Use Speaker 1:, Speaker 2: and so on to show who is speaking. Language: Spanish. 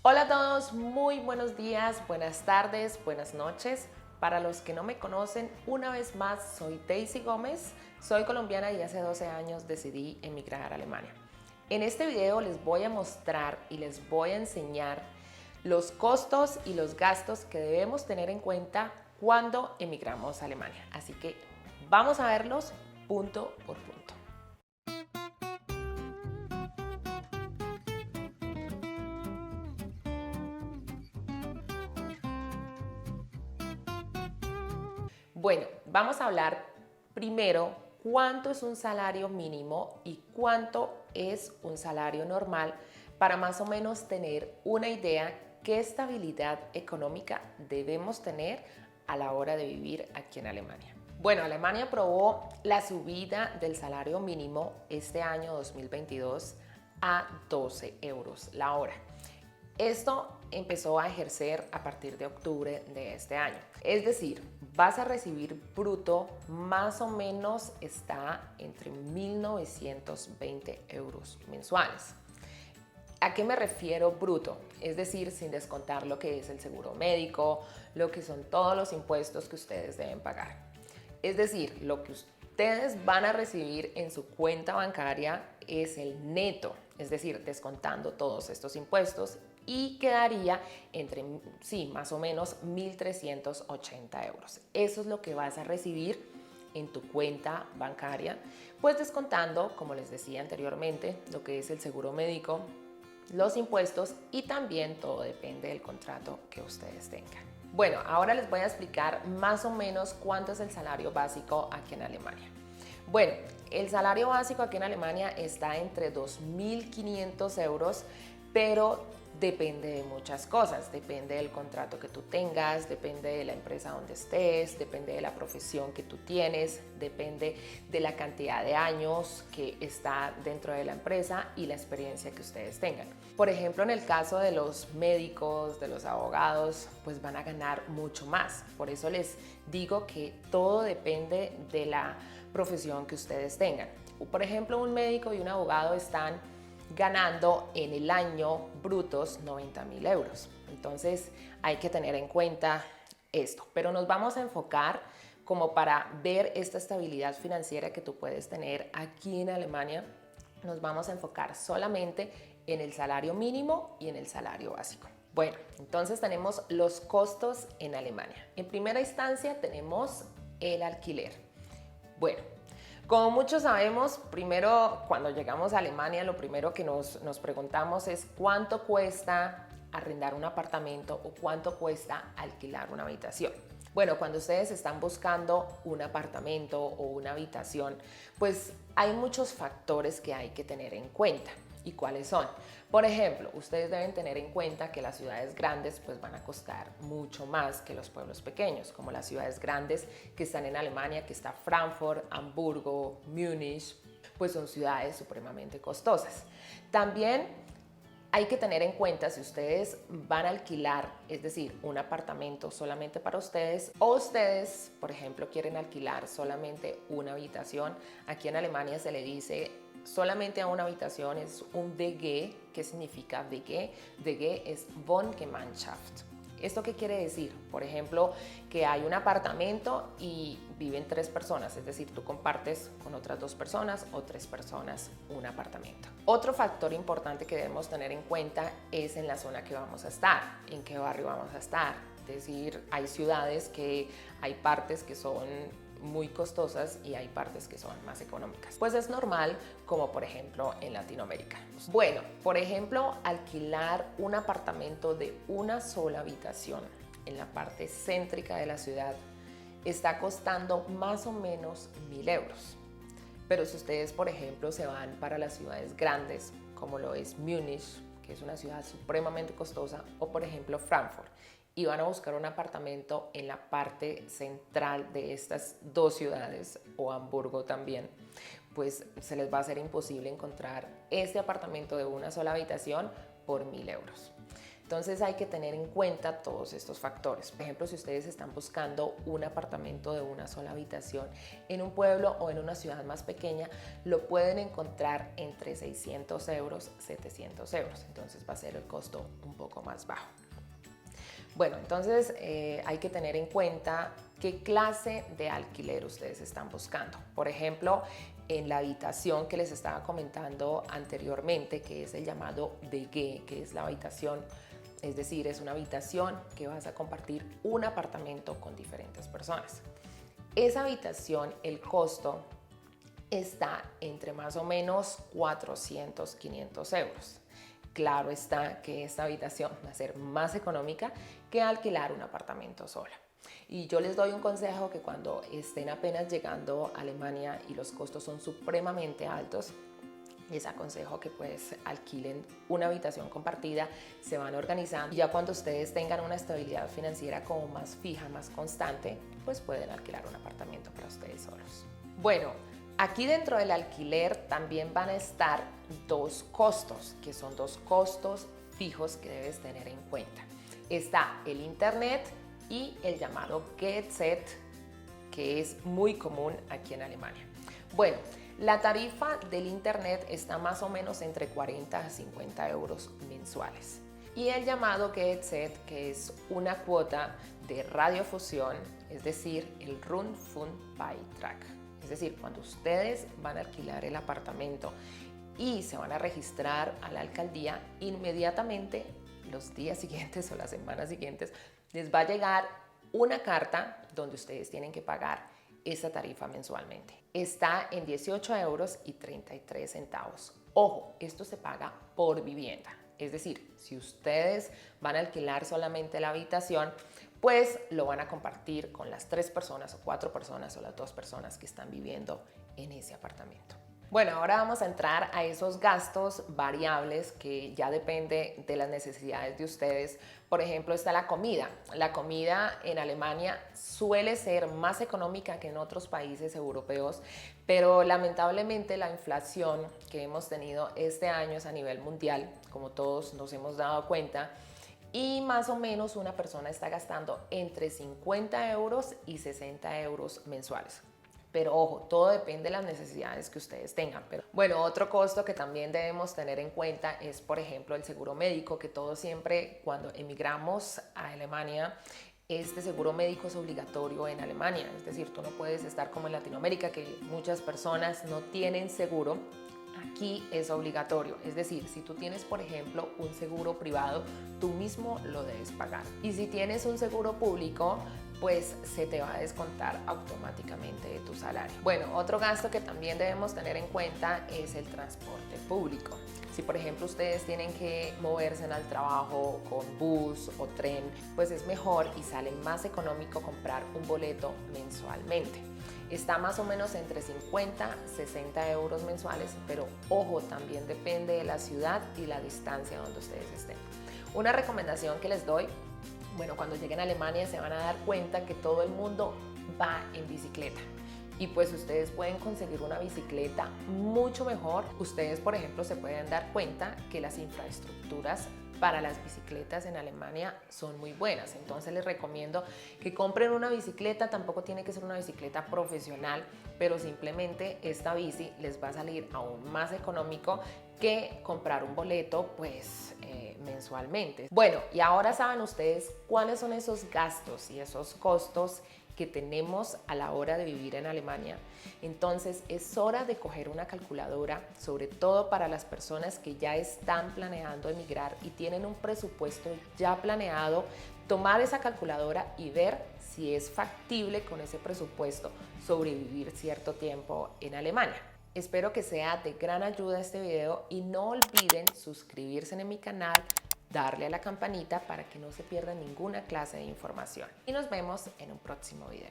Speaker 1: Hola a todos, muy buenos días, buenas tardes, buenas noches. Para los que no me conocen, una vez más soy Daisy Gómez, soy colombiana y hace 12 años decidí emigrar a Alemania. En este video les voy a mostrar y les voy a enseñar los costos y los gastos que debemos tener en cuenta cuando emigramos a Alemania. Así que vamos a verlos punto por punto. Bueno, vamos a hablar primero cuánto es un salario mínimo y cuánto es un salario normal para más o menos tener una idea qué estabilidad económica debemos tener a la hora de vivir aquí en Alemania. Bueno, Alemania aprobó la subida del salario mínimo este año 2022 a 12 euros la hora. Esto empezó a ejercer a partir de octubre de este año. Es decir, vas a recibir bruto más o menos está entre 1.920 euros mensuales. ¿A qué me refiero bruto? Es decir, sin descontar lo que es el seguro médico, lo que son todos los impuestos que ustedes deben pagar. Es decir, lo que ustedes van a recibir en su cuenta bancaria es el neto, es decir, descontando todos estos impuestos y quedaría entre, sí, más o menos 1.380 euros. Eso es lo que vas a recibir en tu cuenta bancaria, pues descontando, como les decía anteriormente, lo que es el seguro médico, los impuestos y también todo depende del contrato que ustedes tengan. Bueno, ahora les voy a explicar más o menos cuánto es el salario básico aquí en Alemania. Bueno, el salario básico aquí en Alemania está entre 2.500 euros, pero depende de muchas cosas, depende del contrato que tú tengas, depende de la empresa donde estés, depende de la profesión que tú tienes, depende de la cantidad de años que está dentro de la empresa y la experiencia que ustedes tengan. Por ejemplo, en el caso de los médicos, de los abogados, pues van a ganar mucho más. Por eso les digo que todo depende de la profesión que ustedes tengan. Por ejemplo, un médico y un abogado están ganando en el año brutos 90.000 euros. Entonces hay que tener en cuenta esto, pero nos vamos a enfocar como para ver esta estabilidad financiera que tú puedes tener aquí en Alemania. Nos vamos a enfocar solamente en el salario mínimo y en el salario básico. Bueno, entonces tenemos los costos en Alemania. En primera instancia tenemos el alquiler. Bueno, como muchos sabemos, primero cuando llegamos a Alemania lo primero que nos preguntamos es cuánto cuesta arrendar un apartamento o cuánto cuesta alquilar una habitación. Bueno, cuando ustedes están buscando un apartamento o una habitación, pues hay muchos factores que hay que tener en cuenta. ¿Y cuáles son? Por ejemplo, ustedes deben tener en cuenta que las ciudades grandes pues van a costar mucho más que los pueblos pequeños, como las ciudades grandes que están en Alemania, que está Frankfurt, Hamburgo, Múnich, pues son ciudades supremamente costosas. También hay que tener en cuenta si ustedes van a alquilar, es decir, un apartamento solamente para ustedes o ustedes, por ejemplo, quieren alquilar solamente una habitación. Aquí en Alemania se le dice solamente a una habitación es un WG. ¿Qué significa WG? WG es Wohngemeinschaft. ¿Esto qué quiere decir? Por ejemplo, que hay un apartamento y viven 3 personas, es decir, tú compartes con otras 2 personas o 3 personas un apartamento. Otro factor importante que debemos tener en cuenta es en la zona que vamos a estar, en qué barrio vamos a estar. Es decir, hay ciudades que hay partes que son muy costosas y hay partes que son más económicas. Pues es normal, como por ejemplo en Latinoamérica. Bueno, por ejemplo, alquilar un apartamento de una sola habitación en la parte céntrica de la ciudad está costando más o menos 1.000 euros. Pero si ustedes, por ejemplo, se van para las ciudades grandes, como lo es Múnich, que es una ciudad supremamente costosa, o por ejemplo Frankfurt, y van a buscar un apartamento en la parte central de estas 2 ciudades, o Hamburgo también, pues se les va a hacer imposible encontrar este apartamento de una sola habitación por 1.000 euros. Entonces hay que tener en cuenta todos estos factores. Por ejemplo, si ustedes están buscando un apartamento de una sola habitación en un pueblo o en una ciudad más pequeña, lo pueden encontrar entre 600 euros, 700 euros. Entonces va a ser el costo un poco más bajo. Bueno, entonces hay que tener en cuenta qué clase de alquiler ustedes están buscando. Por ejemplo, en la habitación que les estaba comentando anteriormente, que es el llamado WG, que es la habitación, es decir, es una habitación que vas a compartir un apartamento con diferentes personas. Esa habitación, el costo está entre más o menos 400, 500 euros. Claro está que esta habitación va a ser más económica que alquilar un apartamento sola. Y yo les doy un consejo que cuando estén apenas llegando a Alemania y los costos son supremamente altos, les aconsejo que pues alquilen una habitación compartida, se van organizando y ya cuando ustedes tengan una estabilidad financiera como más fija, más constante, pues pueden alquilar un apartamento para ustedes solos. Bueno, aquí dentro del alquiler también van a estar dos costos, que son dos costos fijos que debes tener en cuenta. Está el internet y el llamado Get-Set, que es muy común aquí en Alemania. Bueno, la tarifa del internet está más o menos entre 40 a 50 euros mensuales. Y el llamado Get-Set, que es una cuota de radiofusión, es decir, el Rundfunkbeitrag. Es decir, cuando ustedes van a alquilar el apartamento y se van a registrar a la alcaldía, inmediatamente los días siguientes o las semanas siguientes les va a llegar una carta donde ustedes tienen que pagar esa tarifa mensualmente. Está en 18 euros y 33 centavos. Ojo, esto se paga por vivienda. Es decir, si ustedes van a alquilar solamente la habitación, pues lo van a compartir con las 3 personas o 4 personas o las 2 personas que están viviendo en ese apartamento. Bueno, ahora vamos a entrar a esos gastos variables que ya depende de las necesidades de ustedes. Por ejemplo, está la comida. La comida en Alemania suele ser más económica que en otros países europeos, pero lamentablemente la inflación que hemos tenido este año es a nivel mundial, como todos nos hemos dado cuenta, y más o menos una persona está gastando entre 50 euros y 60 euros mensuales. Pero ojo, todo depende de las necesidades que ustedes tengan. Pero bueno, otro costo que también debemos tener en cuenta es, por ejemplo, el seguro médico, que todos siempre cuando emigramos a Alemania, este seguro médico es obligatorio en Alemania. Es decir, tú no puedes estar como en Latinoamérica, que muchas personas no tienen seguro. Aquí es obligatorio, es decir, si tú tienes, por ejemplo, un seguro privado, tú mismo lo debes pagar. Y si tienes un seguro público, pues se te va a descontar automáticamente de tu salario. Bueno, otro gasto que también debemos tener en cuenta es el transporte público. Si por ejemplo ustedes tienen que moverse al trabajo con bus o tren, pues es mejor y sale más económico comprar un boleto mensualmente. Está más o menos entre 50 y 60 euros mensuales, pero ojo, también depende de la ciudad y la distancia donde ustedes estén. Una recomendación que les doy, bueno, cuando lleguen a Alemania se van a dar cuenta que todo el mundo va en bicicleta. Y pues ustedes pueden conseguir una bicicleta mucho mejor. Ustedes, por ejemplo, se pueden dar cuenta que las infraestructuras para las bicicletas en Alemania son muy buenas. Entonces les recomiendo que compren una bicicleta. Tampoco tiene que ser una bicicleta profesional, pero simplemente esta bici les va a salir aún más económico que comprar un boleto pues mensualmente. Bueno, y ahora saben ustedes cuáles son esos gastos y esos costos que tenemos a la hora de vivir en Alemania. Entonces es hora de coger una calculadora, sobre todo para las personas que ya están planeando emigrar y tienen un presupuesto ya planeado, tomar esa calculadora y ver si es factible con ese presupuesto sobrevivir cierto tiempo en Alemania. Espero que sea de gran ayuda este video y no olviden suscribirse en mi canal, darle a la campanita para que no se pierda ninguna clase de información. Y nos vemos en un próximo video.